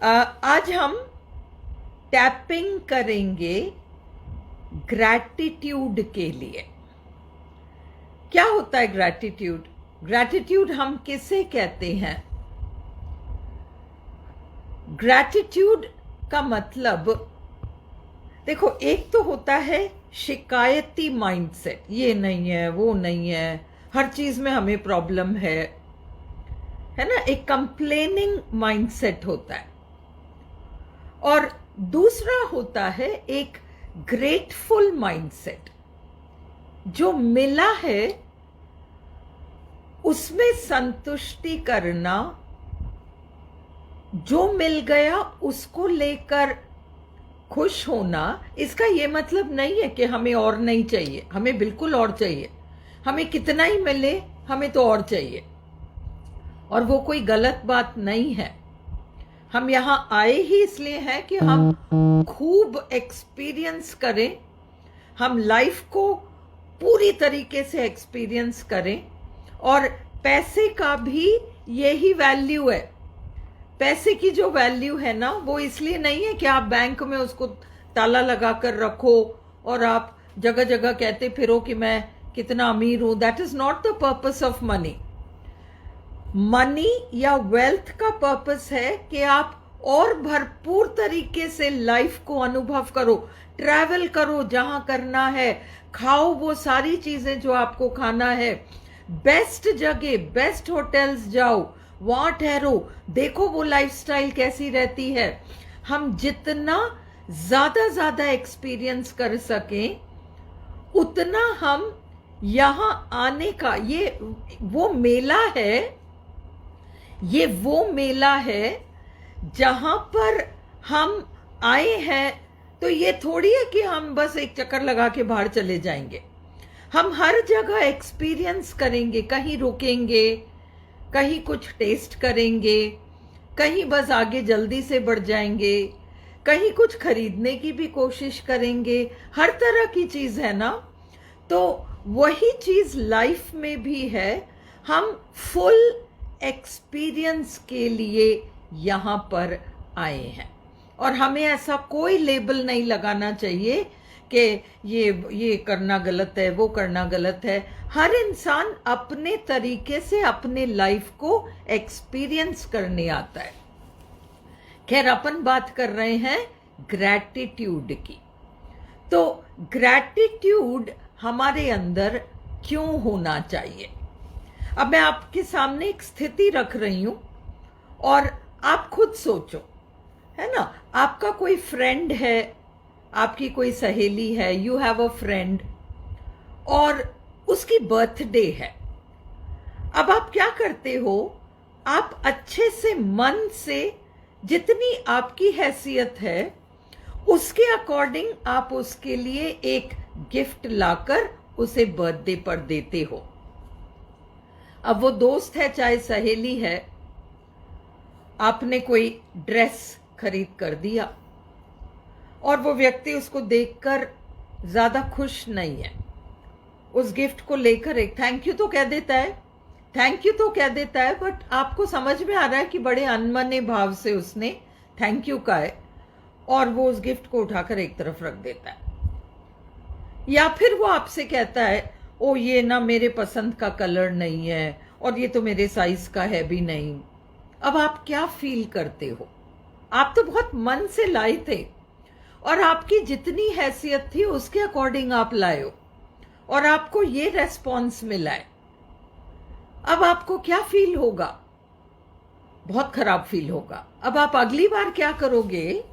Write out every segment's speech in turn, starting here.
आज हम टैपिंग करेंगे ग्रैटिट्यूड के लिए। क्या होता है ग्रैटिट्यूड? ग्रैटिट्यूड हम किसे कहते हैं? ग्रैटिट्यूड का मतलब देखो, एक तो होता है शिकायती माइंडसेट, ये नहीं है वो नहीं है, हर चीज में हमें प्रॉब्लम है ना। एक कंप्लेनिंग माइंडसेट होता है। और दूसरा होता है एक ग्रेटफुल माइंडसेट, जो मिला है उसमें संतुष्टि करना, जो मिल गया उसको लेकर खुश होना। इसका ये मतलब नहीं है कि हमें और नहीं चाहिए, हमें बिल्कुल और चाहिए। हमें कितना ही मिले, हमें तो और चाहिए, और वो कोई गलत बात नहीं है। हम यहां आए ही इसलिए हैं कि हम खूब एक्सपीरियंस करें, हम लाइफ को पूरी तरीके से एक्सपीरियंस करें। और पैसे का भी यही वैल्यू है। पैसे की जो वैल्यू है ना, वो इसलिए नहीं है कि आप बैंक में उसको ताला लगा कर रखो और आप जगह जगह कहते फिरो कि मैं कितना अमीर हूं। That is not the purpose of money. Money या वेल्थ का पर्पस है कि आप और भरपूर तरीके से लाइफ को अनुभव करो, ट्रैवल करो जहां करना है, खाओ वो सारी चीजें जो आपको खाना है, बेस्ट जगह बेस्ट होटल्स जाओ, वहां ठहरो, देखो वो लाइफस्टाइल कैसी रहती है। हम जितना ज्यादा एक्सपीरियंस कर सकें, उतना हम यहां आने का ये वो मेला है जहां पर हम आए हैं। तो ये थोड़ी है कि हम बस एक चक्कर लगा के बाहर चले जाएंगे। हम हर जगह एक्सपीरियंस करेंगे, कहीं रुकेंगे, कहीं कुछ टेस्ट करेंगे, कहीं बस आगे जल्दी से बढ़ जाएंगे, कहीं कुछ खरीदने की भी कोशिश करेंगे। हर तरह की चीज है ना। तो वही चीज लाइफ में भी है। हम फुल एक्सपीरियंस के लिए यहां पर आए हैं, और हमें ऐसा कोई लेबल नहीं लगाना चाहिए कि ये करना गलत है, वो करना गलत है। हर इंसान अपने तरीके से अपने लाइफ को एक्सपीरियंस करने आता है। खैर, अपन बात कर रहे हैं ग्रैटिट्यूड की। तो ग्रैटिट्यूड हमारे अंदर क्यों होना चाहिए? अब मैं आपके सामने एक स्थिति रख रही हूं और आप खुद सोचो, है ना। आपका कोई फ्रेंड है, आपकी कोई सहेली है, यू हैव अ फ्रेंड, और उसकी बर्थडे है। अब आप क्या करते हो? आप अच्छे से मन से, जितनी आपकी हैसियत है उसके अकॉर्डिंग, आप उसके लिए एक गिफ्ट लाकर उसे बर्थडे पर देते हो। अब वो दोस्त है चाहे सहेली है, आपने कोई ड्रेस खरीद कर दिया और वो व्यक्ति उसको देखकर ज्यादा खुश नहीं है। उस गिफ्ट को लेकर एक थैंक यू तो कह देता है, बट आपको समझ में आ रहा है कि बड़े अनमने भाव से उसने थैंक यू कहा है, और वो उस गिफ्ट को उठाकर एक तरफ रख देता है। या फिर वो आपसे कहता है, ओ ये ना मेरे पसंद का कलर नहीं है, और ये तो मेरे साइज का है भी नहीं। अब आप क्या फील करते हो? आप तो बहुत मन से लाए थे, और आपकी जितनी हैसियत थी उसके अकॉर्डिंग आप लाए हो, और आपको ये रेस्पॉन्स मिला है। अब आपको क्या फील होगा? बहुत खराब फील होगा। अब आप अगली बार क्या करोगे?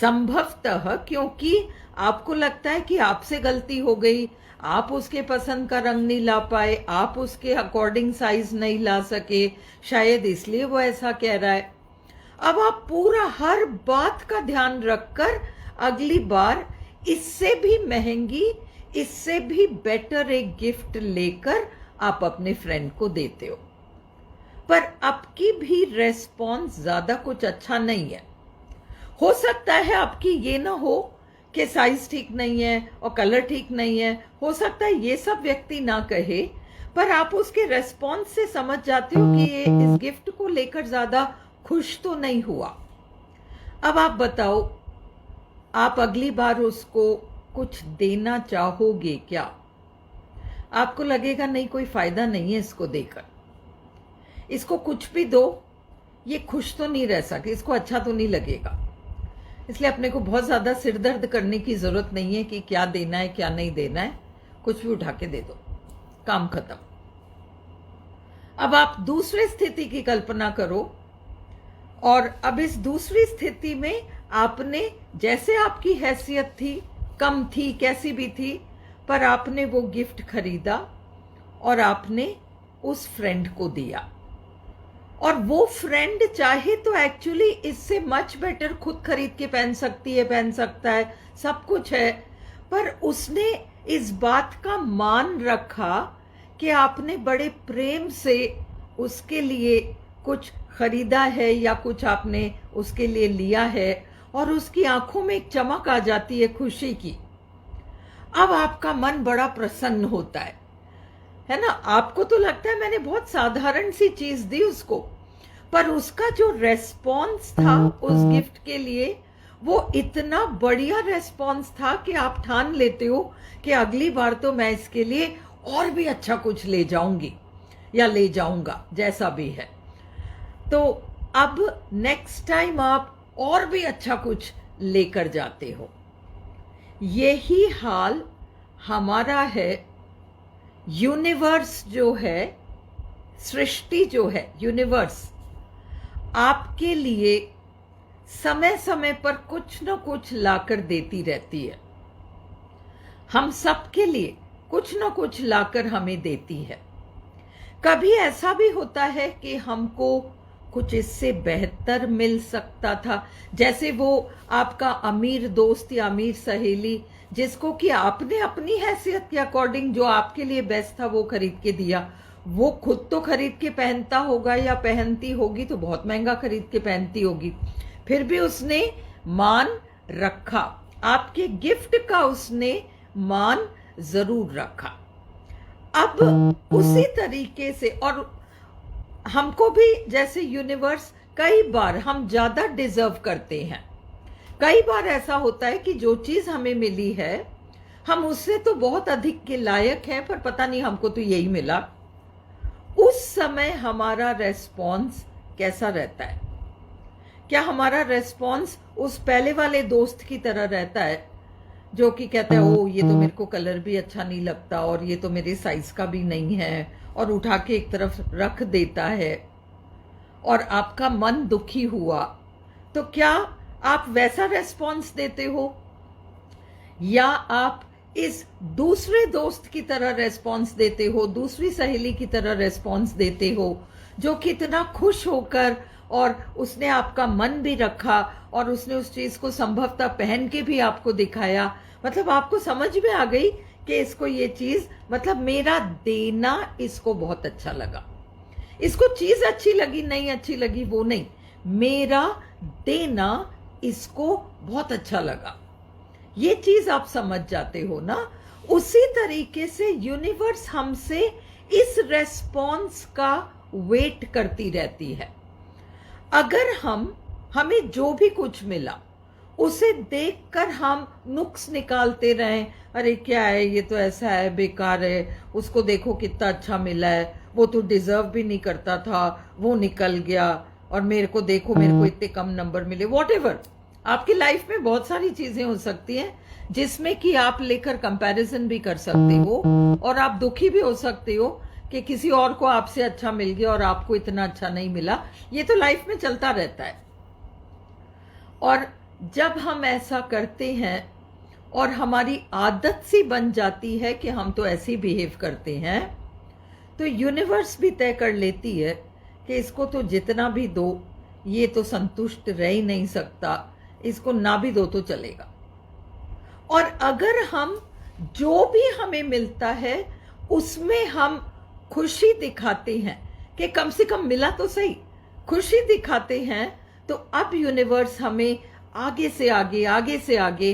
संभवतः क्योंकि आपको लगता है कि आपसे गलती हो गई, आप उसके पसंद का रंग नहीं ला पाए, आप उसके अकॉर्डिंग साइज नहीं ला सके, शायद इसलिए वो ऐसा कह रहा है। अब आप पूरा हर बात का ध्यान रखकर अगली बार इससे भी महंगी, इससे भी बेटर एक गिफ्ट लेकर आप अपने फ्रेंड को देते हो। पर आपकी भी रेस्पॉन्स ज्यादा कुछ अच्छा नहीं है। हो सकता है आपकी ये ना हो कि साइज ठीक नहीं है और कलर ठीक नहीं है, हो सकता है ये सब व्यक्ति ना कहे, पर आप उसके रेस्पॉन्स से समझ जाते हो कि ये इस गिफ्ट को लेकर ज्यादा खुश तो नहीं हुआ। अब आप बताओ, आप अगली बार उसको कुछ देना चाहोगे क्या? आपको लगेगा नहीं, कोई फायदा नहीं है इसको देकर, इसको कुछ भी दो ये खुश तो नहीं रह सकती, इसको अच्छा तो नहीं लगेगा। इसलिए अपने को बहुत ज्यादा सिरदर्द करने की जरूरत नहीं है कि क्या देना है क्या नहीं देना है, कुछ भी उठा के दे दो, काम खत्म। अब आप दूसरी स्थिति की कल्पना करो, और अब इस दूसरी स्थिति में आपने, जैसे आपकी हैसियत थी, कम थी, कैसी भी थी, पर आपने वो गिफ्ट खरीदा और आपने उस फ्रेंड को दिया। और वो फ्रेंड चाहे तो एक्चुअली इससे मच बेटर खुद खरीद के पहन सकती है, पहन सकता है, सब कुछ है, पर उसने इस बात का मान रखा कि आपने बड़े प्रेम से उसके लिए कुछ खरीदा है या कुछ आपने उसके लिए लिया है, और उसकी आंखों में एक चमक आ जाती है खुशी की। अब आपका मन बड़ा प्रसन्न होता है ना? आपको तो लगता है मैंने बहुत साधारण सी चीज दी उसको, पर उसका जो रेस्पॉन्स था उस गिफ्ट के लिए, वो इतना बढ़िया रेस्पॉन्स था कि आप ठान लेते हो कि अगली बार तो मैं इसके लिए और भी अच्छा कुछ ले जाऊंगी या ले जाऊंगा, जैसा भी है। तो अब नेक्स्ट टाइम आप और भी अच्छा कुछ लेकर जाते हो। यही हाल हमारा है। यूनिवर्स जो है, सृष्टि जो है, यूनिवर्स आपके लिए समय समय पर कुछ न कुछ लाकर देती रहती है। हम सबके लिए कुछ न कुछ लाकर हमें देती है। कभी ऐसा भी होता है कि हमको कुछ इससे बेहतर मिल सकता था, जैसे वो आपका अमीर दोस्त या अमीर सहेली जिसको कि आपने अपनी हैसियत के अकॉर्डिंग जो आपके लिए बेस्ट था वो खरीद के दिया। वो खुद तो खरीद के पहनता होगा या पहनती होगी तो बहुत महंगा खरीद के पहनती होगी, फिर भी उसने मान रखा, आपके गिफ्ट का उसने मान जरूर रखा। अब उसी तरीके से, और हमको भी जैसे यूनिवर्स, कई बार हम ज्यादा डिजर्व करते हैं। कई बार ऐसा होता है कि जो चीज हमें मिली है हम उससे तो बहुत अधिक के लायक हैं, पर पता नहीं हमको तो यही मिला। उस समय हमारा रेस्पॉन्स कैसा रहता है? क्या हमारा रेस्पॉन्स उस पहले वाले दोस्त की तरह रहता है जो कि कहता है ओ ये तो मेरे को कलर भी अच्छा नहीं लगता और ये तो मेरे साइज का भी नहीं है, और उठा के एक तरफ रख देता है, और आपका मन दुखी हुआ, तो क्या आप वैसा रेस्पॉन्स देते हो, या आप इस दूसरे दोस्त की तरह रेस्पॉन्स देते हो, दूसरी सहेली की तरह रेस्पॉन्स देते हो, जो कि इतना खुश होकर, और उसने आपका मन भी रखा और उसने उस चीज को संभवतः पहन के भी आपको दिखाया, मतलब आपको समझ में आ गई कि इसको ये चीज, मतलब मेरा देना इसको बहुत अच्छा लगा। इसको चीज अच्छी लगी नहीं अच्छी लगी वो नहीं, मेरा देना इसको बहुत अच्छा लगा, ये चीज आप समझ जाते हो ना। उसी तरीके से यूनिवर्स हमसे इस रेस्पॉन्स का वेट करती रहती है। अगर हमें जो भी कुछ मिला उसे देखकर हम नुक्स निकालते रहें, अरे क्या है ये तो ऐसा है, बेकार है, उसको देखो कितना अच्छा मिला है, वो तो डिजर्व भी नहीं करता था, वो निकल गया, और मेरे को देखो, मेरे को इतने कम नंबर मिले, वॉटेवर। आपकी लाइफ में बहुत सारी चीजें हो सकती हैं जिसमें कि आप लेकर कंपैरिजन भी कर सकते हो, और आप दुखी भी हो सकते हो कि किसी और को आपसे अच्छा मिल गया और आपको इतना अच्छा नहीं मिला। ये तो लाइफ में चलता रहता है। और जब हम ऐसा करते हैं और हमारी आदत सी बन जाती है कि हम तो ऐसे ही बिहेव करते हैं, तो यूनिवर्स भी तय कर लेती है कि इसको तो जितना भी दो ये तो संतुष्ट रह ही नहीं सकता, इसको ना भी दो तो चलेगा। और अगर हम जो भी हमें मिलता है उसमें हम खुशी दिखाते हैं कि कम से कम मिला तो सही, खुशी दिखाते हैं, तो अब यूनिवर्स हमें आगे से आगे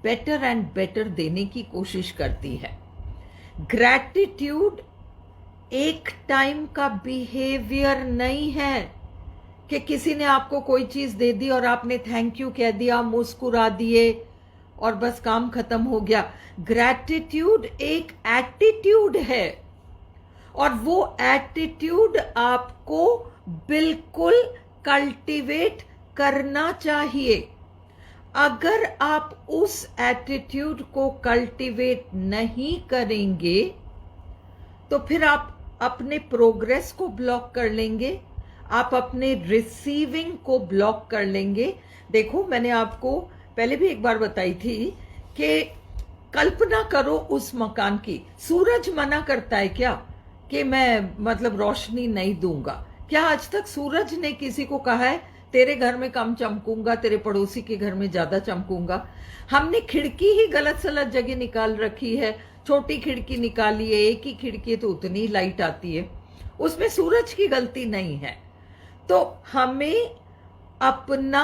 बेटर एंड बेटर देने की कोशिश करती है। ग्रैटिट्यूड एक टाइम का बिहेवियर नहीं है, कि किसी ने आपको कोई चीज दे दी और आपने थैंक यू कह दिया, मुस्कुरा दिए और बस काम खत्म हो गया। ग्रैटिट्यूड एक एटीट्यूड है और वो एटीट्यूड आपको बिल्कुल कल्टीवेट करना चाहिए। अगर आप उस एटीट्यूड को कल्टीवेट नहीं करेंगे तो फिर आप अपने प्रोग्रेस को ब्लॉक कर लेंगे, आप अपने रिसीविंग को ब्लॉक कर लेंगे। देखो, मैंने आपको पहले भी एक बार बताई थी कि कल्पना करो उस मकान की। सूरज मना करता है क्या कि मैं मतलब रोशनी नहीं दूंगा? क्या आज तक सूरज ने किसी को कहा है तेरे घर में कम चमकूंगा, तेरे पड़ोसी के घर में ज्यादा चमकूंगा? हमने खिड़की ही गलत सलत जगह निकाल रखी है। छोटी खिड़की निकाली है, एक ही खिड़की है तो उतनी लाइट आती है, उसमें सूरज की गलती नहीं है। तो हमें अपना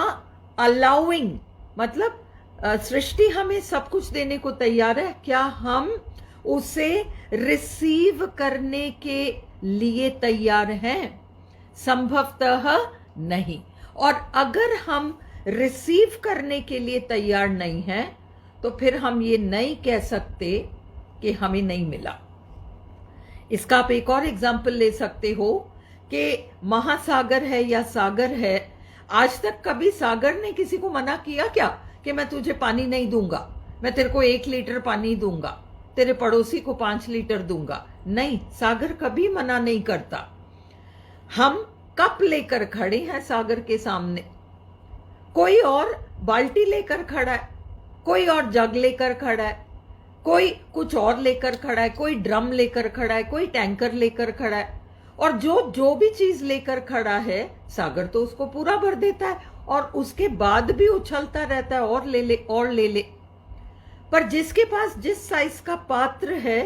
अलाउइंग, मतलब सृष्टि हमें सब कुछ देने को तैयार है, क्या हम उसे रिसीव करने के लिए तैयार हैं? संभवतः नहीं। और अगर हम रिसीव करने के लिए तैयार नहीं हैं तो फिर हम ये नहीं कह सकते कि हमें नहीं मिला। इसका आप एक और एग्जाम्पल ले सकते हो कि महासागर है या सागर है, आज तक कभी सागर ने किसी को मना किया क्या कि मैं तुझे पानी नहीं दूंगा, मैं तेरे को 1 लीटर पानी दूंगा, तेरे पड़ोसी को 5 लीटर दूंगा? नहीं, सागर कभी मना नहीं करता। हम कप लेकर खड़े हैं सागर के सामने, कोई और बाल्टी लेकर खड़ा है, कोई और जग लेकर खड़ा है, कोई कुछ और लेकर खड़ा है, कोई ड्रम लेकर खड़ा है, कोई टैंकर लेकर खड़ा है, और जो भी चीज लेकर खड़ा है सागर तो उसको पूरा भर देता है और उसके बाद भी उछलता रहता है और ले ले और ले ले। पर जिसके पास जिस साइज का पात्र है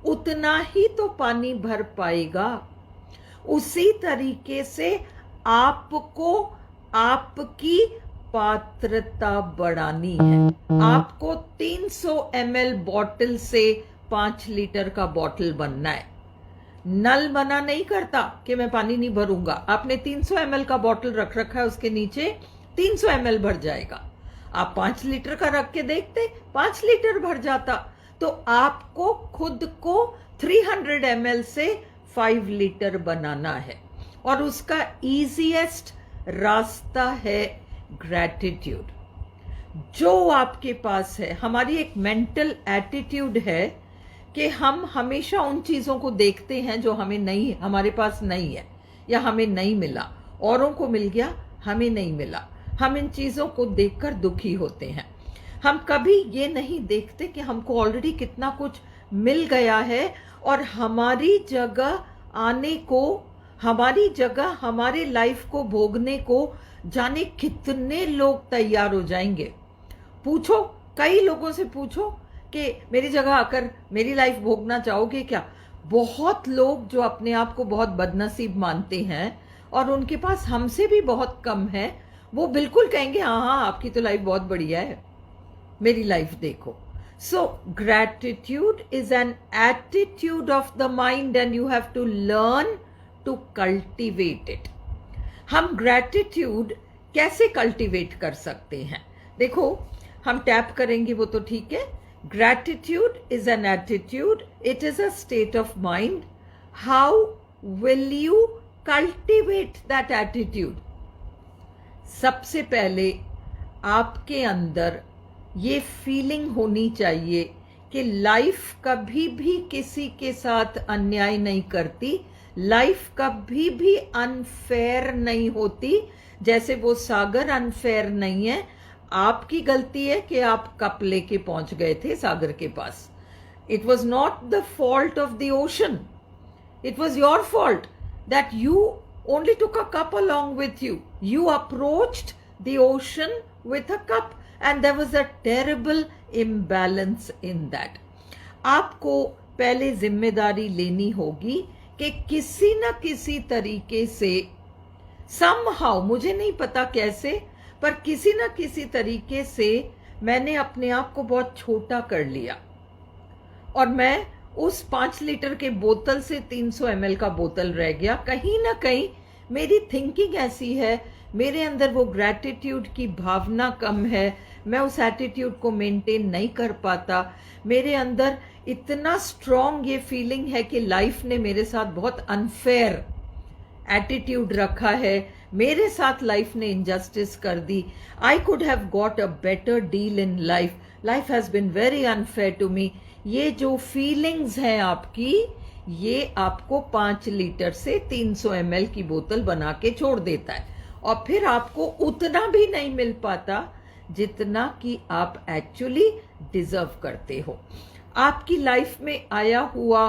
उतना ही तो पानी भर पाएगा। उसी तरीके से आपको आपकी पात्रता बढ़ानी है। आपको 300 ml बॉटल से 5 लीटर का बॉटल बनना है। नल मना नहीं करता कि मैं पानी नहीं भरूंगा। आपने 300 ml का बॉटल रख रखा है, उसके नीचे 300 ml भर जाएगा। आप 5 लीटर का रख के देखते, 5 लीटर भर जाता। तो आपको खुद को 300 ml से 5 लीटर बनाना है और उसका इजीएस्ट रास्ता है ग्रैटिट्यूड। जो आपके पास है, हमारी एक मेंटल एटीट्यूड है कि हम हमेशा उन चीजों को देखते हैं जो हमें नहीं, हमारे पास नहीं है या हमें नहीं मिला, औरों को मिल गया, हमें नहीं मिला। हम इन चीजों को देखकर दुखी होते हैं। हम कभी ये नहीं देखते कि हमको ऑलरेडी कितना कुछ मिल गया है और हमारी जगह आने को, हमारी जगह हमारे लाइफ को भोगने को जाने कितने लोग तैयार हो जाएंगे। पूछो, कई लोगों से पूछो कि मेरी जगह आकर मेरी लाइफ भोगना चाहोगे क्या? बहुत लोग जो अपने आप को बहुत बदनसीब मानते हैं और उनके पास हमसे भी बहुत कम है, वो बिल्कुल कहेंगे हाँ हाँ आपकी तो लाइफ बहुत बढ़िया है, मेरी लाइफ देखो। So gratitude is an attitude of the mind and you have to learn to cultivate it. हम gratitude कैसे cultivate कर सकते हैं? देखो, हम टैप करेंगे वो तो ठीक है। Gratitude is an attitude. It is a state of mind. How will you cultivate that attitude? सबसे पहले आपके अंदर ये फीलिंग होनी चाहिए कि लाइफ कभी भी किसी के साथ अन्याय नहीं करती, लाइफ कभी भी अनफेयर नहीं होती। जैसे वो सागर अनफेयर नहीं है, आपकी गलती है कि आप कप लेके पहुंच गए थे सागर के पास। It was not the fault of the ocean, it was your fault that you only took a cup along with you. You approached the ocean with a cup and there was a terrible imbalance in that. आपको पहले जिम्मेदारी लेनी होगी कि किसी न किसी तरीके से somehow, मुझे नहीं पता कैसे, पर किसी न किसी तरीके से मैंने अपने आप को बहुत छोटा कर लिया और मैं उस 5 लीटर के बोतल से 300 ml का बोतल रह गया। कहीं ना कहीं मेरी थिंकिंग ऐसी है, मेरे अंदर वो ग्रैटिट्यूड की भावना कम है, मैं उस एटीट्यूड को मेंटेन नहीं कर पाता, मेरे अंदर इतना स्ट्रॉन्ग ये फीलिंग है कि लाइफ ने मेरे साथ बहुत अनफेयर एटीट्यूड रखा है, मेरे साथ लाइफ ने इनजस्टिस कर दी, I could have got a better deal in life, life has been very unfair to me. ये जो फीलिंग्स हैं आपकी, ये आपको 5 लीटर से 300 ml की बोतल बना के छोड़ देता है, और फिर आपको उतना भी नहीं मिल पाता जितना कि आप एक्चुअली डिजर्व करते हो। आपकी लाइफ में आया हुआ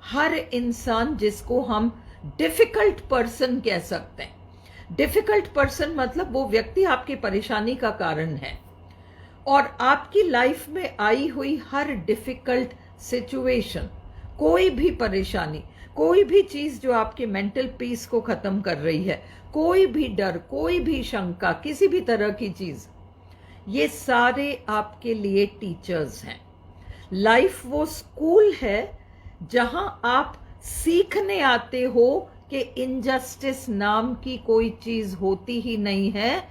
हर इंसान, जिसको हम डिफिकल्ट पर्सन कह सकते हैं, डिफिकल्ट पर्सन मतलब वो व्यक्ति आपकी परेशानी का कारण है, और आपकी लाइफ में आई हुई हर डिफिकल्ट सिचुएशन, कोई भी परेशानी, कोई भी चीज जो आपके मेंटल पीस को खत्म कर रही है, कोई भी डर, कोई भी शंका, किसी भी तरह की चीज, ये सारे आपके लिए टीचर्स हैं। लाइफ वो स्कूल है जहां आप सीखने आते हो कि इनजस्टिस नाम की कोई चीज होती ही नहीं है।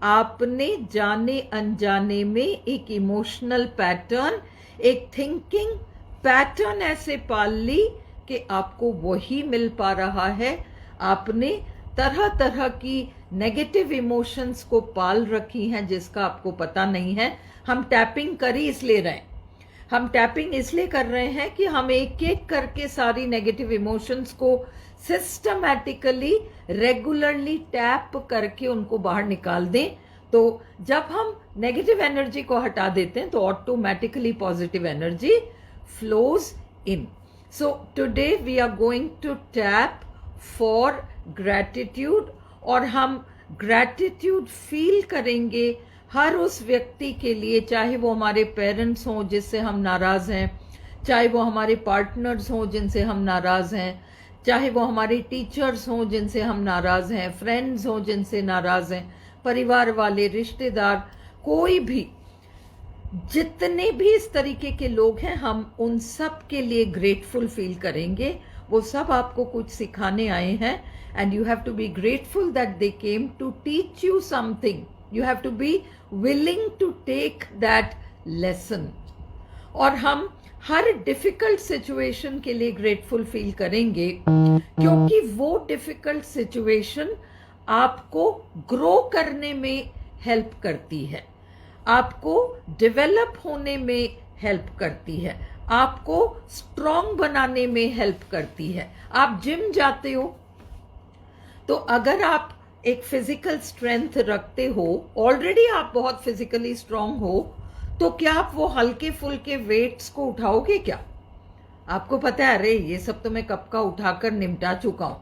आपने जाने अनजाने में एक इमोशनल पैटर्न, एक थिंकिंग पैटर्न ऐसे पाल ली कि आपको वही मिल पा रहा है। आपने तरह तरह की नेगेटिव इमोशंस को पाल रखी हैं जिसका आपको पता नहीं है। हम टैपिंग कर ही इसलिए रहे हैं, हम टैपिंग इसलिए कर रहे हैं कि हम एक एक करके सारी नेगेटिव इमोशंस को सिस्टमैटिकली, रेगुलरली टैप करके उनको बाहर निकाल दें। तो जब हम नेगेटिव एनर्जी को हटा देते हैं तो automatically positive energy flows in. So today we are going to tap for gratitude, और हम ग्रैटिट्यूड फील करेंगे हर उस व्यक्ति के लिए, चाहे वो हमारे पेरेंट्स हों जिससे हम नाराज हैं, चाहे वो हमारे पार्टनर्स हों जिनसे हम नाराज हैं, चाहे वो हमारे टीचर्स हों जिनसे हम नाराज हैं, फ्रेंड्स हों जिनसे नाराज हैं, परिवार वाले, रिश्तेदार, कोई भी, जितने भी इस तरीके के लोग हैं, हम उन सब के लिए ग्रेटफुल फील करेंगे। वो सब आपको कुछ सिखाने आए हैं, and you have to be grateful that they came to teach you something. You have to be willing to take that lesson. और हम हर डिफिकल्ट सिचुएशन के लिए ग्रेटफुल फील करेंगे, क्योंकि वो डिफिकल्ट सिचुएशन आपको ग्रो करने में हेल्प करती है, आपको डेवलप होने में हेल्प करती है, आपको स्ट्रॉन्ग बनाने में हेल्प करती है। आप जिम जाते हो तो अगर आप एक फिजिकल स्ट्रेंथ रखते हो, ऑलरेडी आप बहुत फिजिकली स्ट्रांग हो, तो क्या आप वो हल्के फुल्के वेट्स को उठाओगे क्या? आपको पता है, अरे ये सब तो मैं कब का उठाकर निपटा चुका हूं,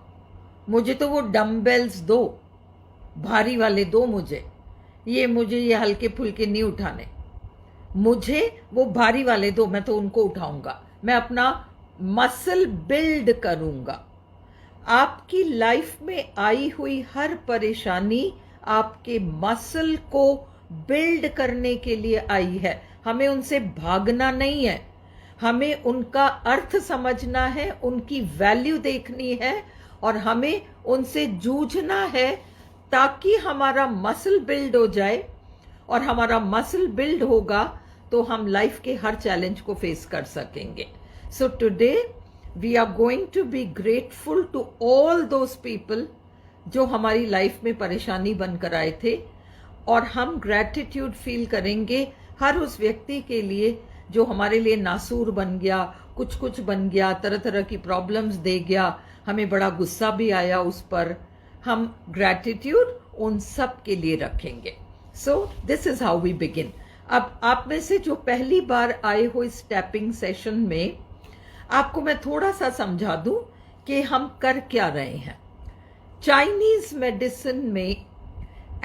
मुझे तो वो डम्बेल्स दो, भारी वाले दो, मुझे ये हल्के फुल्के नहीं उठाने, मुझे वो भारी वाले दो, मैं तो उनको उठाऊंगा, मैं अपना मसल बिल्ड करूंगा। आपकी लाइफ में आई हुई हर परेशानी आपके मसल को बिल्ड करने के लिए आई है। हमें उनसे भागना नहीं है, हमें उनका अर्थ समझना है, उनकी वैल्यू देखनी है, और हमें उनसे जूझना है ताकि हमारा मसल बिल्ड हो जाए। और हमारा मसल बिल्ड होगा तो हम लाइफ के हर चैलेंज को फेस कर सकेंगे। So today we are going to be grateful to all those people जो हमारी लाइफ में परेशानी बनकर आए थे, और हम ग्रैटिट्यूड फील करेंगे हर उस व्यक्ति के लिए जो हमारे लिए नासूर बन गया, कुछ बन गया, तरह तरह की प्रॉब्लम्स दे गया, हमें बड़ा गुस्सा भी आया उस पर। हम ग्रैटिट्यूड उन सब के लिए रखेंगे। So this is how we begin. अब आप में से जो पहली बार आए हो इस टैपिंग सेशन में, आपको मैं थोड़ा सा समझा दूं कि हम कर क्या रहे हैं। चाइनीज मेडिसिन में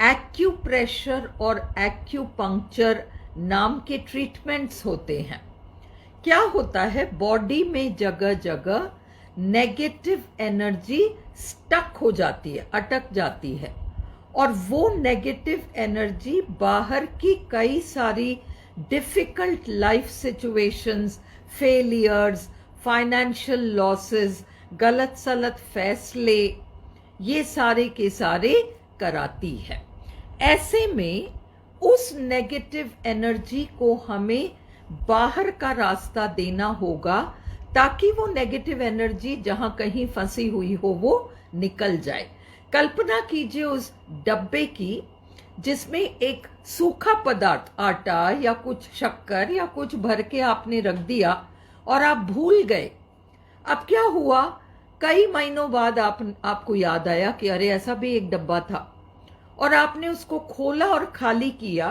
एक्यूप्रेशर और एक्यूपंक्चर नाम के ट्रीटमेंट्स होते हैं। क्या होता है, बॉडी में जगह जगह नेगेटिव एनर्जी स्टक हो जाती है, अटक जाती है, और वो नेगेटिव एनर्जी बाहर की कई सारी difficult life situations, failures, financial losses, गलत सलत फैसले, ये सारे के सारे कराती है। ऐसे में उस नेगेटिव एनर्जी को हमें बाहर का रास्ता देना होगा ताकि वो नेगेटिव एनर्जी जहां कहीं फंसी हुई हो वो निकल जाए। कल्पना कीजिए उस डब्बे की जिसमें एक सूखा पदार्थ, आटा या कुछ शक्कर या कुछ भर के आपने रख दिया और आप भूल गए। अब क्या हुआ, कई महीनों बाद आपको याद आया कि अरे ऐसा भी एक डब्बा था, और आपने उसको खोला और खाली किया।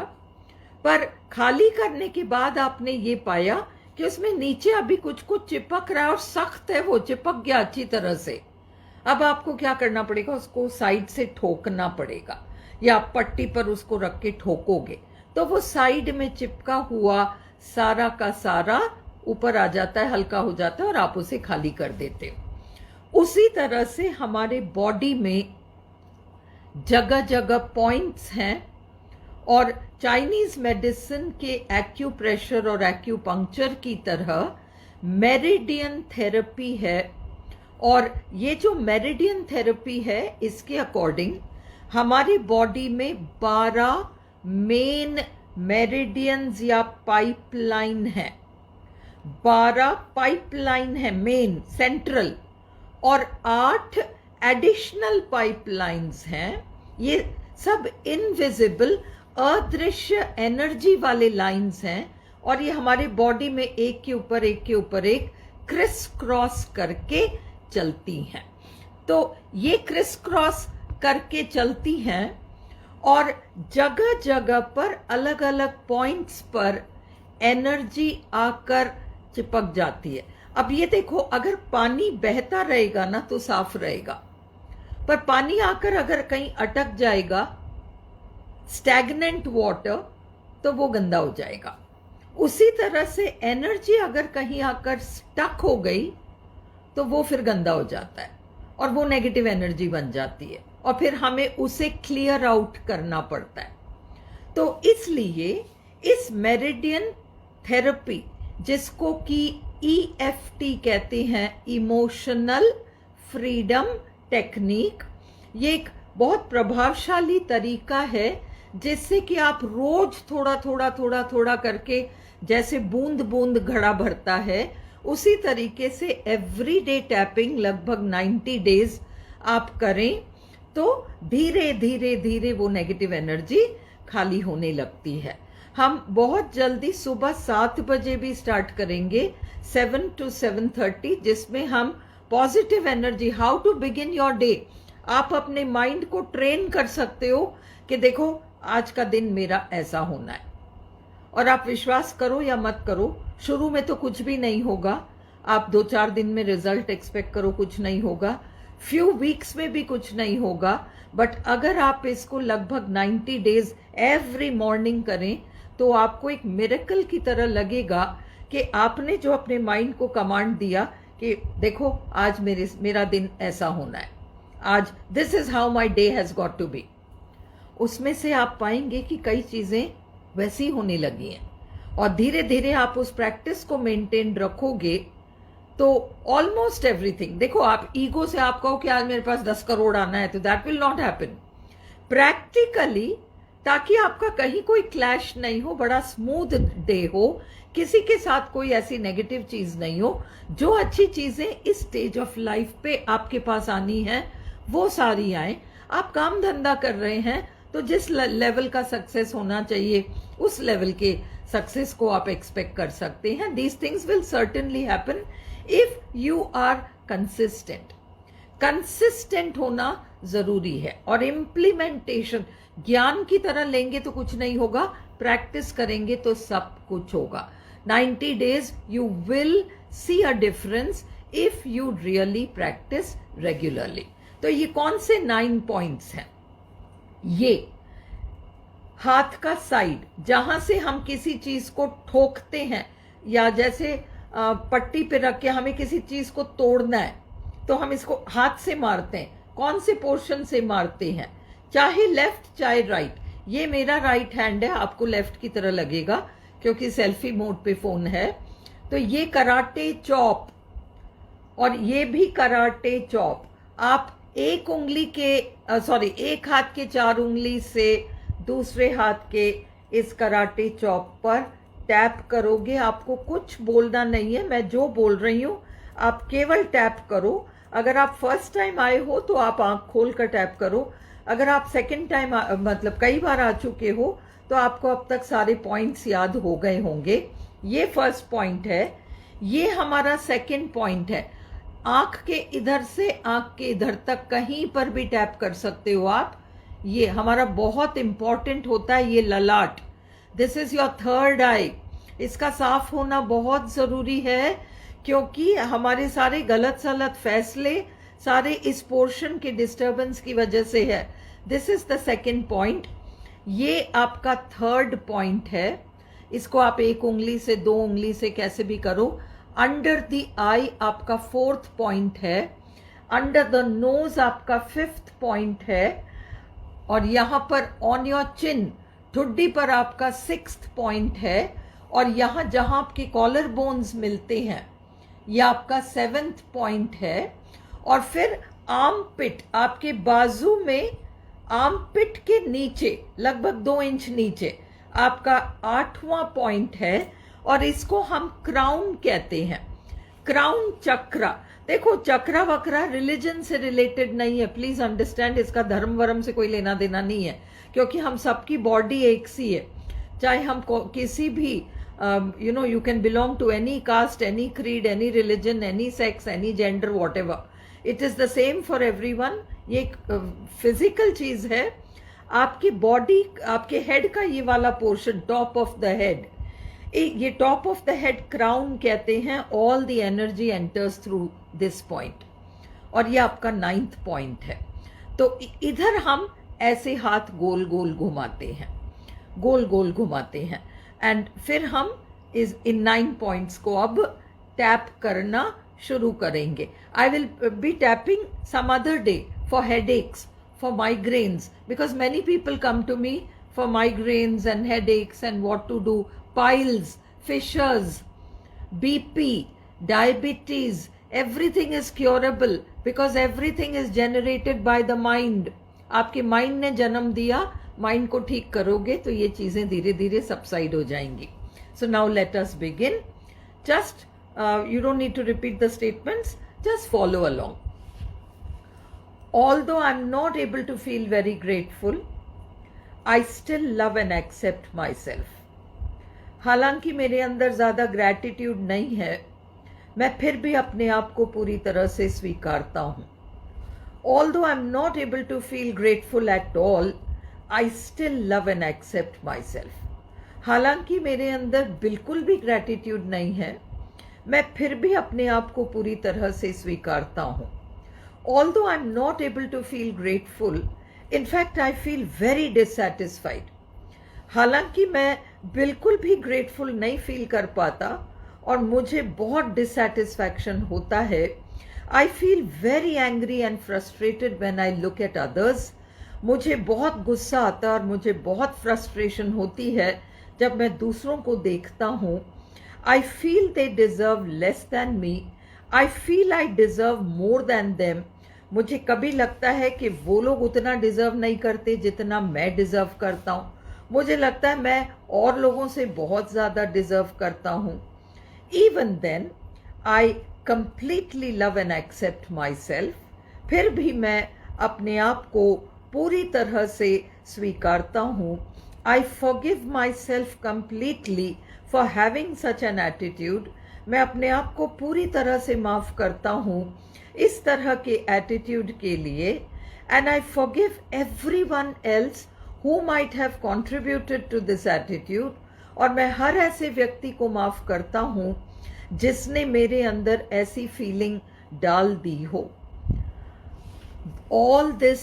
पर खाली करने के बाद आपने ये पाया कि उसमें नीचे अभी कुछ कुछ चिपक रहा है और सख्त है, वो चिपक गया अच्छी तरह से। अब आपको क्या करना पड़ेगा, उसको साइड से ठोकना पड़ेगा, या पट्टी पर उसको रख के ठोकोगे तो वो साइड में चिपका हुआ सारा का सारा ऊपर आ जाता है, हल्का हो जाता है और आप उसे खाली कर देते हो। उसी तरह से हमारे बॉडी में जगह जगह पॉइंट्स हैं, और चाइनीज मेडिसिन के एक्यूप्रेशर और एक्यूपंक्चर की तरह मेरिडियन थेरेपी है। और ये जो मेरिडियन थेरेपी है, इसके अकॉर्डिंग हमारी बॉडी में 12 मेन मेरिडियंस या पाइपलाइन है। 12 पाइपलाइन है मेन सेंट्रल, और 8 एडिशनल पाइपलाइंस हैं। ये सब इनविजिबल अदृश्य एनर्जी वाले लाइंस हैं, और ये हमारे बॉडी में एक के ऊपर एक के ऊपर एक क्रिस क्रॉस करके चलती हैं। तो ये क्रिस क्रॉस करके चलती हैं और जगह जगह पर अलग अलग पॉइंट्स पर एनर्जी आकर चिपक जाती है। अब ये देखो, अगर पानी बहता रहेगा ना तो साफ रहेगा, पर पानी आकर अगर कहीं अटक जाएगा, स्टैग्नेंट वाटर, तो वो गंदा हो जाएगा। उसी तरह से एनर्जी अगर कहीं आकर स्टक हो गई तो वो फिर गंदा हो जाता है और वो नेगेटिव एनर्जी बन जाती है, और फिर हमें उसे क्लियर आउट करना पड़ता है। तो इसलिए इस मेरिडियन थेरेपी, जिसको कि EFT कहते हैं, इमोशनल फ्रीडम टेक्निक, ये एक बहुत प्रभावशाली तरीका है जिससे कि आप रोज थोड़ा थोड़ा थोड़ा थोड़ा करके, जैसे बूंद बूंद घड़ा भरता है, उसी तरीके से एवरीडे टैपिंग लगभग 90 डेज आप करें तो धीरे धीरे धीरे वो नेगेटिव एनर्जी खाली होने लगती है। हम बहुत जल्दी सुबह 7 बजे भी स्टार्ट करेंगे, 7 to 7:30, जिसमें हम positive energy, how to begin your day, आप अपने माइंड को ट्रेन कर सकते हो कि देखो आज का दिन मेरा ऐसा होना है। और आप विश्वास करो या मत करो, शुरू में तो कुछ भी नहीं होगा, आप 2-4 दिन में रिजल्ट एक्सपेक्ट करो, कुछ नहीं होगा, फ्यू वीक्स में भी कुछ नहीं होगा। बट अगर आप इसको लगभग 90 डेज एवरी मॉर्निंग करें तो आपको एक मिरेकल की तरह लगेगा कि आपने जो अपने माइंड को कमांड दिया कि देखो आज मेरा दिन ऐसा होना है, आज this is how my day has got to be, उसमें से आप पाएंगे कि कई चीजें वैसी होने लगी हैं। और धीरे धीरे आप उस प्रैक्टिस को मेंटेन रखोगे तो ऑलमोस्ट एवरीथिंग, देखो आप ईगो से आप कहो कि आज मेरे पास 10 करोड़ आना है, तो that will not happen. Practically, ताकि आपका कहीं कोई क्लैश नहीं हो, बड़ा स्मूथ डे हो, किसी के साथ कोई ऐसी नेगेटिव चीज नहीं हो, जो अच्छी चीजें इस स्टेज ऑफ लाइफ पे आपके पास आनी है वो सारी आए। आप काम धंधा कर रहे हैं तो जिस लेवल का सक्सेस होना चाहिए उस लेवल के सक्सेस को आप एक्सपेक्ट कर सकते हैं। These things will certainly happen if you are consistent. Consistent होना जरूरी है, और इम्प्लीमेंटेशन, ज्ञान की तरह लेंगे तो कुछ नहीं होगा, प्रैक्टिस करेंगे तो सब कुछ होगा। 90 days you will see a difference if you really practice regularly. तो ये कौन से 9 पॉइंट्स हैं? ये हाथ का साइड, जहां से हम किसी चीज को ठोकते हैं, या जैसे पट्टी पे रख के हमें किसी चीज को तोड़ना है तो हम इसको हाथ से मारते हैं, कौन से पोर्शन से मारते हैं, चाहे लेफ्ट चाहे राइट। ये मेरा राइट हैंड है, आपको लेफ्ट की तरह लगेगा क्योंकि सेल्फी मोड पे फोन है। तो ये कराटे चॉप और ये भी कराटे चॉप, आप एक उंगली के एक हाथ के 4 उंगली से दूसरे हाथ के इस कराटे चॉप पर टैप करोगे। आपको कुछ बोलना नहीं है, मैं जो बोल रही हूँ आप केवल टैप करो। अगर आप फर्स्ट टाइम आए हो तो आप आंख खोल कर टैप करो। अगर आप सेकंड टाइम मतलब कई बार आ चुके हो तो आपको अब तक सारे पॉइंट्स याद हो गए होंगे। ये फर्स्ट पॉइंट है। ये हमारा सेकंड पॉइंट है। आंख के इधर से आंख के इधर तक कहीं पर भी टैप कर सकते हो आप। ये हमारा बहुत इंपॉर्टेंट होता है, ये ललाट। दिस इज योर थर्ड आई। इसका साफ होना बहुत जरूरी है क्योंकि हमारे सारे गलत सलत फैसले सारे इस पोर्शन के डिस्टर्बेंस की वजह से है। This is the second point. ये आपका थर्ड पॉइंट है। इसको आप एक उंगली से 2 उंगली से कैसे भी करो। अंडर द आई आपका फोर्थ पॉइंट है। अंडर द नोज आपका फिफ्थ पॉइंट है। और यहां पर ऑन योर चिन ठुड्डी पर आपका सिक्स्थ पॉइंट है। और यहां जहां आपके कॉलर बोन्स मिलते हैं यह आपका 7th पॉइंट है। और फिर आर्म पिट आपके बाजू में, आर्म पिट के नीचे लगभग 2 इंच नीचे आपका 8वां पॉइंट है। और इसको हम क्राउन कहते हैं। क्राउन चक्रा। देखो चक्रा वक्रा रिलीजन से रिलेटेड नहीं है, प्लीज अंडरस्टैंड। इसका धर्म वर्म से कोई लेना देना नहीं है क्योंकि हम सबकी बॉडी एक सी है। चाहे हम किसी भी you can belong to any caste, any creed, any religion, any sex, any gender, whatever. It is the same for everyone. ये एक फिजिकल चीज है। आपकी बॉडी, आपके हेड का ये वाला portion, top of the head, ये top of the head crown कहते हैं। All the energy enters through this point. और ये आपका 9th पॉइंट है। तो इधर हम ऐसे हाथ गोल गोल घुमाते हैं, गोल गोल घुमाते हैं। एंड फिर हम इन 9 पॉइंट्स को अब टैप करना शुरू करेंगे। I will be tapping some other day for headaches, for migraines, because many people come to me for migraines and headaches and what to do. Piles, fissures, BP, diabetes, everything is curable because everything is generated by the mind. आपके mind ने जन्म दिया, mind को ठीक करोगे तो ये चीजें धीरे धीरे सबसाइड हो जाएंगी। So now let us begin. Just you don't need to repeat the statements, just follow along. Although I'm not able to feel very grateful, I still love and accept myself. हालांकि मेरे अंदर ज्यादा gratitude नहीं है, मैं फिर भी अपने आप को पूरी तरह से स्वीकारता हूं। Although I'm not able to feel grateful at all, I still love and accept myself. हालांकि मेरे अंदर बिल्कुल भी ग्रैटिट्यूड नहीं है, मैं फिर भी अपने आप को पूरी तरह से स्वीकारता हूं। Although I'm not able to feel grateful, in fact I feel very dissatisfied. हालांकि मैं बिल्कुल भी ग्रेटफुल नहीं फील कर पाता और मुझे बहुत डिससेटिस्फैक्शन होता है। I feel very angry and frustrated when I look at others. मुझे बहुत गुस्सा आता है और मुझे बहुत फ्रस्ट्रेशन होती है जब मैं दूसरों को देखता हूँ। I feel they deserve less than me, I feel I deserve more than them. मुझे कभी लगता है कि वो लोग उतना डिजर्व नहीं करते जितना मैं डिजर्व करता हूँ। मुझे लगता है मैं और लोगों से बहुत ज्यादा डिजर्व करता हूँ। Even then I completely love and accept myself. फिर भी मैं अपने आप को पूरी तरह से स्वीकारता हूँ। I forgive my self completely for having such an attitude. मैं अपने आप को पूरी तरह से माफ करता हूँ इस तरह के एटीट्यूड के लिए। And I forgive everyone else who might have contributed to this attitude, और मैं हर ऐसे व्यक्ति को माफ करता हूं जिसने मेरे अंदर ऐसी फीलिंग डाल दी हो। All this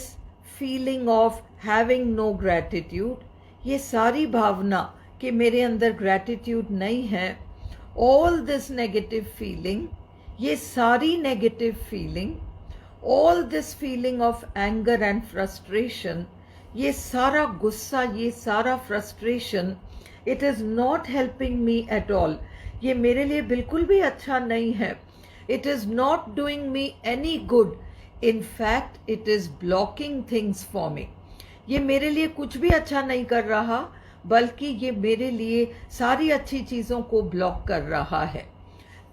feeling of having no gratitude, ये सारी भावना कि मेरे अंदर ग्रैटिट्यूड नहीं है, all this negative feeling, ये सारी negative feeling, all this feeling of anger and frustration, ये सारा गुस्सा, ये सारा frustration, it is not helping me at all. ये मेरे लिए बिल्कुल भी अच्छा नहीं है। It is not doing me any good. In fact, it is blocking things for me. ये मेरे लिए कुछ भी अच्छा नहीं कर रहा, बल्कि ये मेरे लिए सारी अच्छी चीज़ों को ब्लॉक कर रहा है.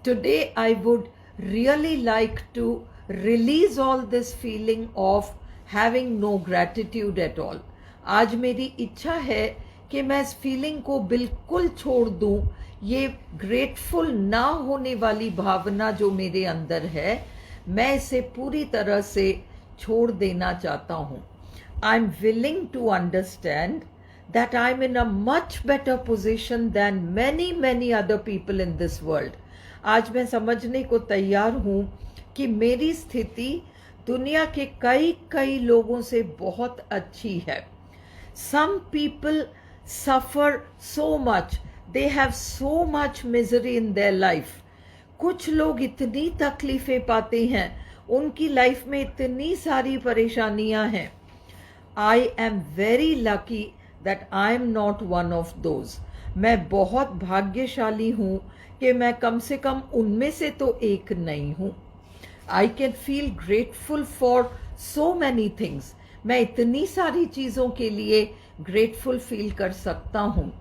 Today I would really like to release all this feeling of having no gratitude at all. आज मेरी इच्छा है कि मैं इस फीलिंग को बिल्कुल छोड़ दूं. ये ग्रेटफुल ना होने वाली भावना जो मेरे अंदर है, मैं इसे पूरी तरह से छोड़ देना चाहता हूँ. I am willing to understand that I am in a much better position than many other people in this world. आज मैं समझने को तैयार हूँ कि मेरी स्थिति दुनिया के कई लोगों से बहुत अच्छी है. Some people suffer so much, they have so much misery in their life. कुछ लोग इतनी तकलीफ़ें पाते हैं, उनकी लाइफ में इतनी सारी परेशानियां हैं. I am very lucky that I am not one of those. मैं बहुत भाग्यशाली हूँ कि मैं कम से कम उनमें से तो एक नहीं हूँ. I can feel grateful for so many things. मैं इतनी सारी चीज़ों के लिए ग्रेटफुल फील कर सकता हूँ.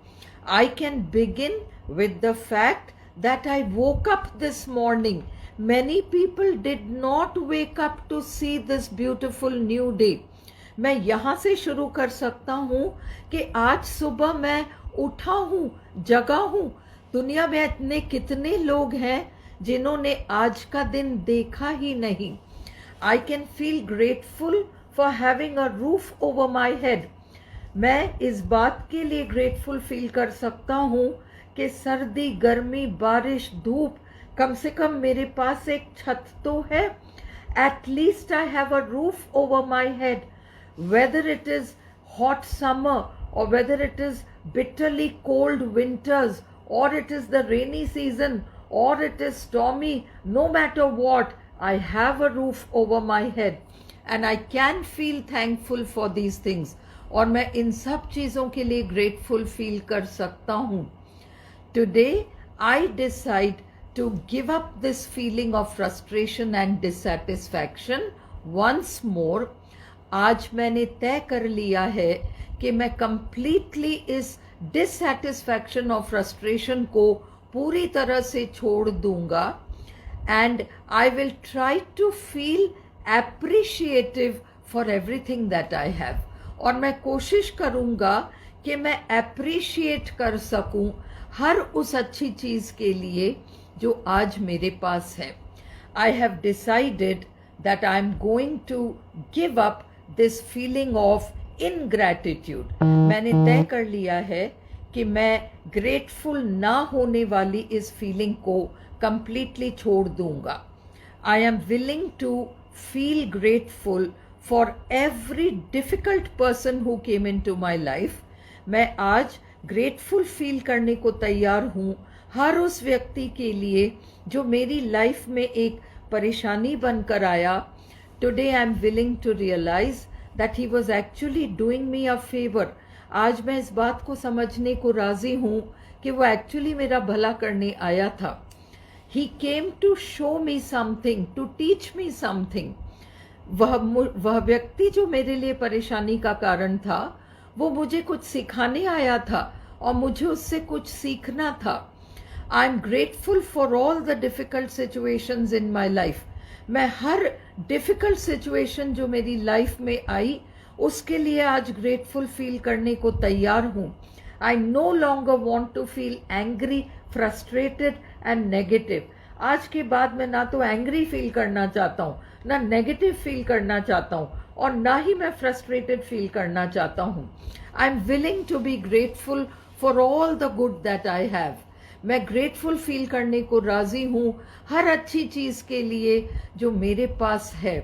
I can begin with the fact that I woke up this morning. Many people did not wake up to see this beautiful new day. मैं यहाँ से शुरू कर सकता हूँ कि आज सुबह मैं उठा हूँ, जगा हूँ. दुनिया में इतने कितने लोग हैं जिन्होंने आज का दिन देखा ही नहीं. I can feel grateful for having a roof over my head. मैं इस बात के लिए ग्रेटफुल फील कर सकता हूँ कि सर्दी, गर्मी, बारिश, धूप, कम से कम मेरे पास एक छत तो है. At least I have a roof over my head. Whether it is hot summer or whether it is bitterly cold winters or it is the rainy season or it is stormy, no matter what, I have a roof over my head and I can feel thankful for these things. और मैं इन सब चीज़ों के लिए grateful feel कर सकता हूँ. Today, I decide to give up this feeling of frustration and dissatisfaction once more. आज मैंने तय कर लिया है कि मैं completely इस dissatisfaction और frustration को पूरी तरह से छोड़ दूंगा. And I will try to feel appreciative for everything that I have. और मैं कोशिश करूंगा कि मैं appreciate कर सकूं हर उस अच्छी चीज़ के लिए जो आज मेरे पास है. I have decided that I am going to give up this feeling of ingratitude. मैंने तय कर लिया है कि मैं ग्रेटफुल ना होने वाली इस फीलिंग को कंप्लीटली छोड़ दूंगा. I am willing to feel grateful for every difficult person who came in to my life. मैं आज ग्रेटफुल फील करने को तैयार हूँ हर उस व्यक्ति के लिए जो मेरी लाइफ में एक परेशानी बनकर आया. Today I am willing to realise that he was actually doing me a favour. आज मैं इस बात को समझने को राजी हूँ कि वो एक्चुअली मेरा भला करने आया था. He came to show me something, to teach me something. वह व्यक्ति जो मेरे लिए परेशानी का कारण था, वो मुझे कुछ सिखाने आया था और मुझे उससे कुछ सीखना था. I am grateful for all the difficult situations in my life. मैं हर डिफ़िकल्ट सिचुएशन जो मेरी लाइफ में आई, उसके लिए आज ग्रेटफुल फील करने को तैयार हूँ. I no longer want to feel angry, frustrated and negative. आज के बाद मैं ना तो एंग्री फील करना चाहता हूँ, ना नेगेटिव फील करना चाहता हूँ और ना ही मैं फ्रस्ट्रेटेड फील करना चाहता हूँ. I am willing to be grateful for all the good that I have. मैं ग्रेटफुल फील करने को राजी हूँ हर अच्छी चीज़ के लिए जो मेरे पास है.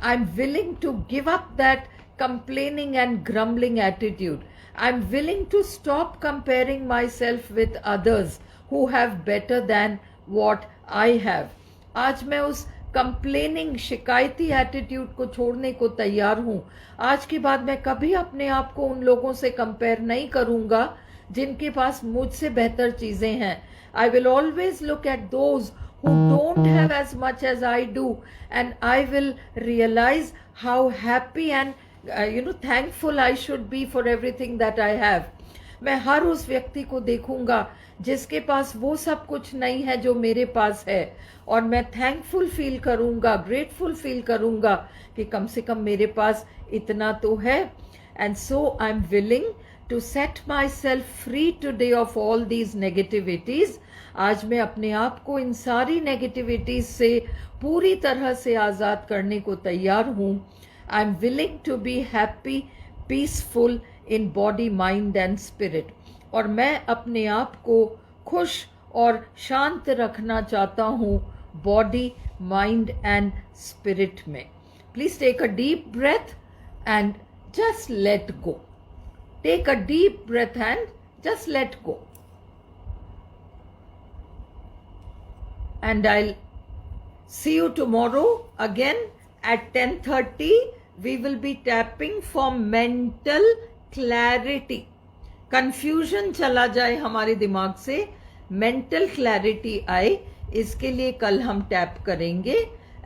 I am willing to give up that complaining and grumbling attitude. I'm willing to stop comparing myself with others who have better than what I have. आज मैं उस कंप्लेनिंग, शिकायती एटीट्यूड को छोड़ने को तैयार हूँ. आज के बाद मैं कभी अपने आप को उन लोगों से कंपेयर नहीं करूँगा जिनके पास मुझसे बेहतर चीज़ें हैं. I will always look at those who don't have as much as I do, and I will realize how happy and thankful I should be for everything that I have. मैं हर उस व्यक्ति को देखूंगा जिसके पास वो सब कुछ नहीं है जो मेरे पास है, और मैं थैंकफुल फील करूंगा, ग्रेटफुल फील करूंगा कि कम से कम मेरे पास इतना तो है. And so I am willing to set myself free today of all these negativities. आज मैं अपने आप को इन सारी negativities से पूरी तरह से आज़ाद करने को तैयार हूँ. I am willing to be happy, peaceful in body, mind and spirit. और मैं अपने आप को खुश और शांत रखना चाहता हूँ body, mind and spirit में. Please take a deep breath and just let go. Take a deep breath and just let go. And I'll see you tomorrow again at 10:30. We will be tapping for mental clarity. Confusion चला जाए हमारे दिमाग से, mental clarity आए, इसके लिए कल हम टैप करेंगे.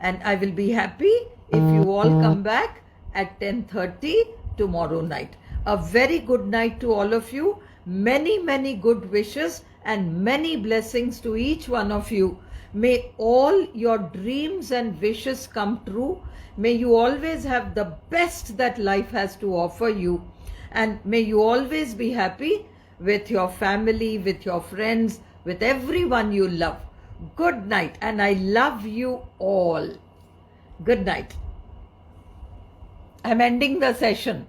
And I will be happy if you all come back at 10:30 tomorrow night. A very good night to all of you. Many, many good wishes and many blessings to each one of you. May all your dreams and wishes come true. May you always have the best that life has to offer you. And may you always be happy with your family, with your friends, with everyone you love. Good night. And I love you all. Good night. I'm ending the session.